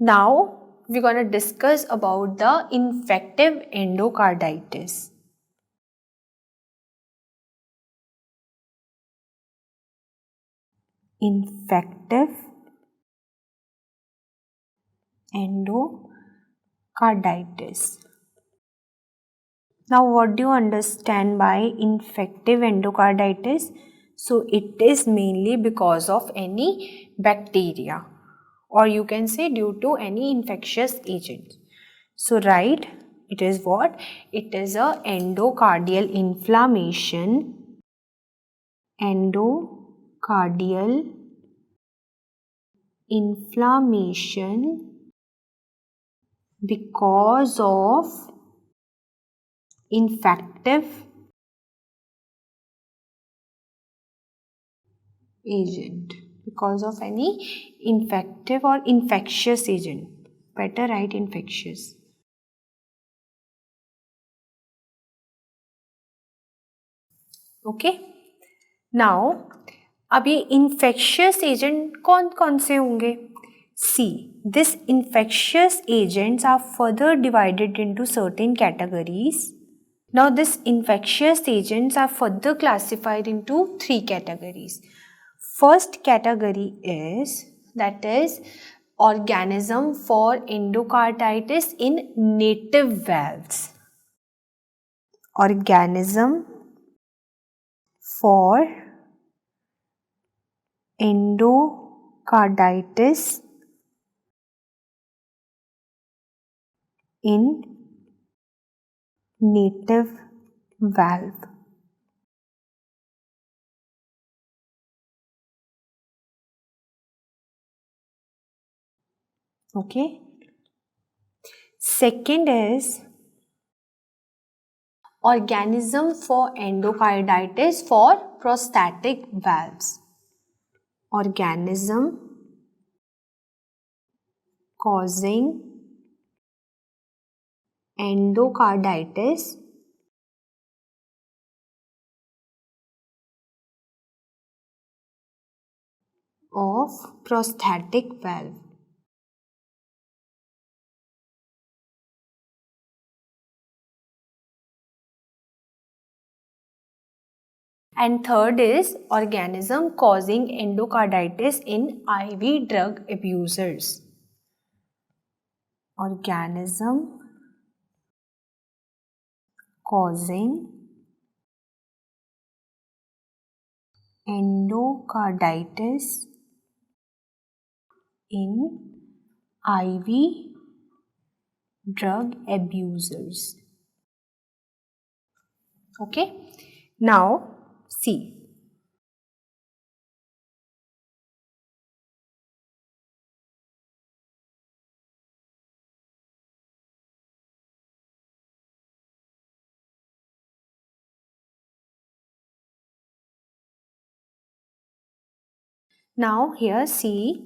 Now we're going to discuss about the infective endocarditis. Infective endocarditis. Now, what do you understand by infective endocarditis? So, it is mainly because of any bacteria, or you can say due to any infectious agent. So, right, it is what? It is a endocardial inflammation. Endocardial inflammation because of infective agent, because of any infective or infectious agent. Better write infectious. Okay. Now, अब ये infectious agent कौन कौन से होंगे? See, these infectious agents are further divided into certain categories. Now, these infectious agents are further classified into 3 categories. First category is, that is, organism for endocarditis in native valves. Organism for endocarditis in native valve. Okay. Second is organism for endocarditis for prostatic valves. Organism causing endocarditis of prostatic valve. And third is organism causing endocarditis in IV drug abusers. Organism causing endocarditis in IV drug abusers. Okay. Now, see. Now, here see,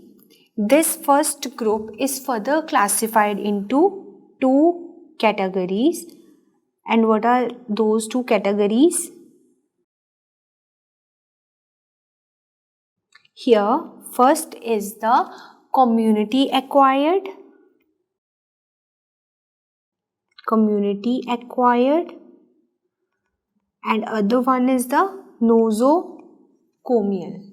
this first group is further classified into 2 categories. And what are those 2 categories? Here, first is the community acquired, and other one is the nosocomial.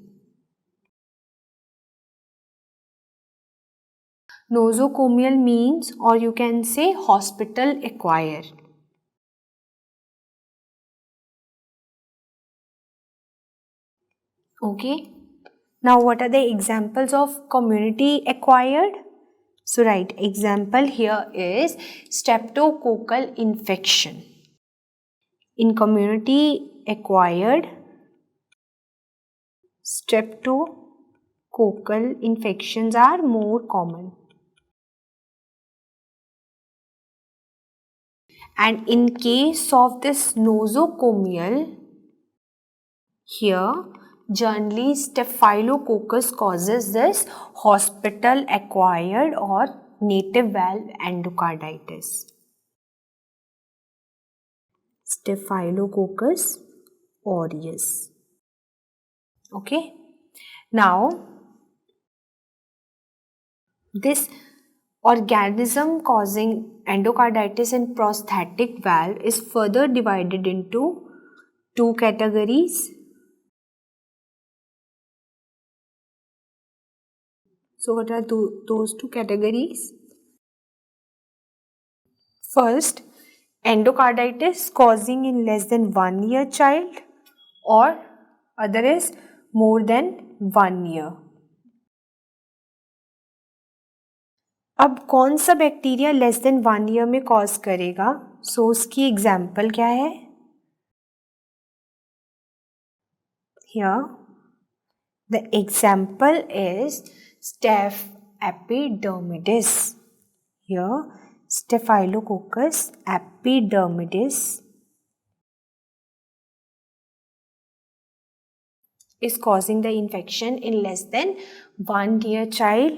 Nosocomial means, or you can say, hospital acquired. Okay. Now, what are the examples of community acquired? So, right, example here is streptococcal infection. In community acquired, streptococcal infections are more common. And in case of this nosocomial, here generally staphylococcus causes this hospital acquired or native valve endocarditis. Staphylococcus aureus. Okay. Now, this organism causing endocarditis in prosthetic valve is further divided into two categories. So what are those two categories? First, endocarditis causing in less than 1 year child, or other is more than 1 year. अब कौन सा bacteria less than 1 year में cause करेगा? So उसकी example क्या है? Here the example is staph epidermidis. Here staphylococcus epidermidis is causing the infection in less than 1 year child.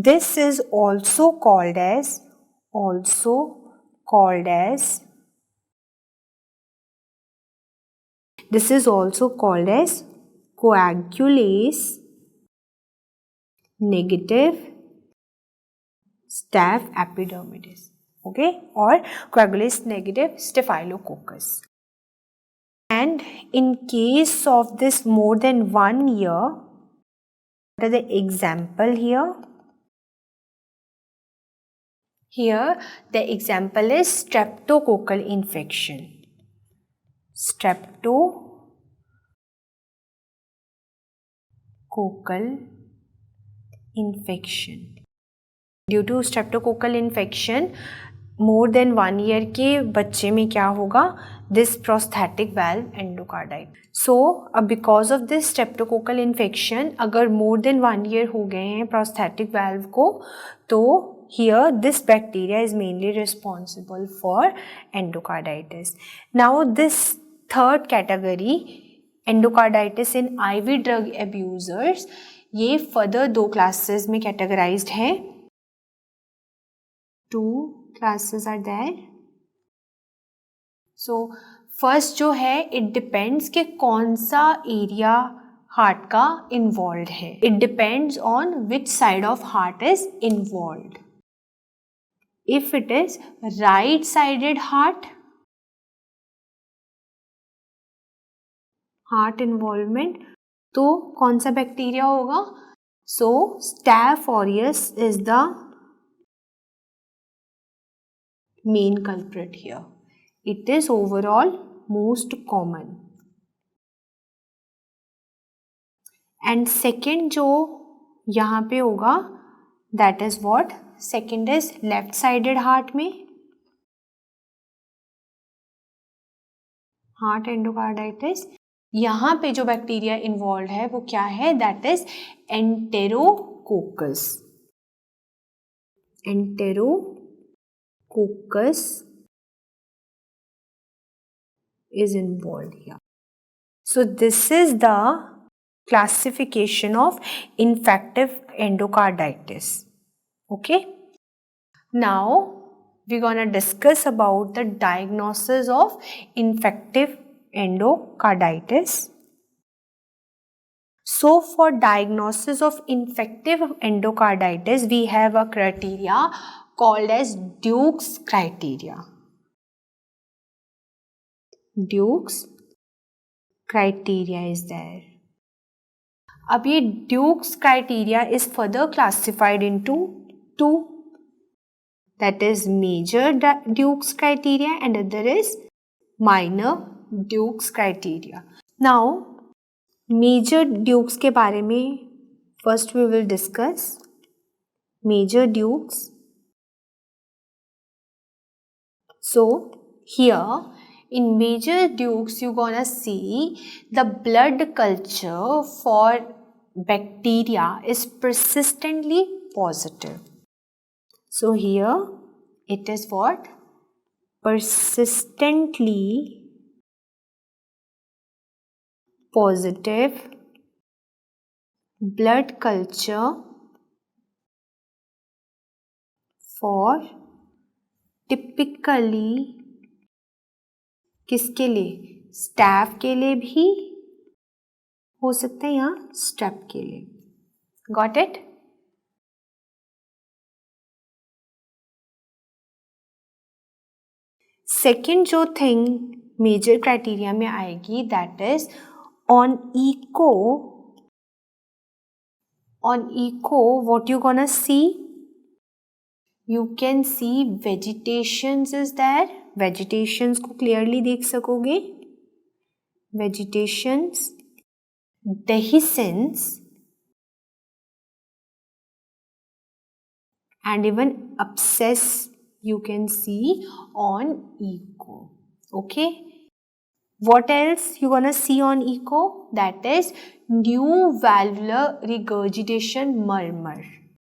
This is also called as coagulase negative staph epidermidis, okay, or coagulase negative staphylococcus. And in case of this more than 1 year, what are the example here? Here the example is streptococcal infection. Streptococcal infection. Due to streptococcal infection, more than 1 year के बच्चे में क्या होगा? This prosthetic valve endocarditis. So because of this streptococcal infection, अगर more than 1 year हो गए हैं prosthetic valve को, तो here this bacteria is mainly responsible for endocarditis. Now this third category, endocarditis in IV drug abusers, ये further 2 classes में categorized हैं. 2 classes are there. So first जो है, it depends कि कौन सा एरिया हार्ट का इन्वॉल्व है. It depends on which side of heart is involved. If it is right sided heart involvement, तो कौन सा बैक्टीरिया होगा? So Staph aureus is the main culprit here. It is overall most common. And second जो यहाँ पे होगा, that is what? Second is left sided heart में heart endocarditis. यहाँ पे जो बैक्टीरिया इन्वॉल्व है वो क्या है? That is Enterococcus. Enterococcus is involved here. So this is the classification of infective endocarditis. Okay. Now we're gonna discuss about the diagnosis of infective endocarditis. So for diagnosis of infective endocarditis, we have a criteria called as Duke's criteria. Duke's criteria is there. अब ये Duke's criteria is further classified into 2. That is major Duke's criteria and other is minor Duke's criteria. Now major Dukes के बारे में first we will discuss. Major Dukes. So here in major Dukes you gonna see the blood culture for bacteria is persistently positive. So here it is what? Persistently positive blood culture for typically किसके लिए? Staph के लिए भी हो सकता है, यहाँ strap के लिए. Got it? सेकेंड जो थिंग मेजर क्राइटेरिया में आएगी that is on echo what you gonna see, you can see vegetations is there, vegetations को clearly देख सकोगे, vegetations, dehiscence and even abscess you can see on echo. Okay, what else you gonna see on echo? That is new valvular regurgitation murmur.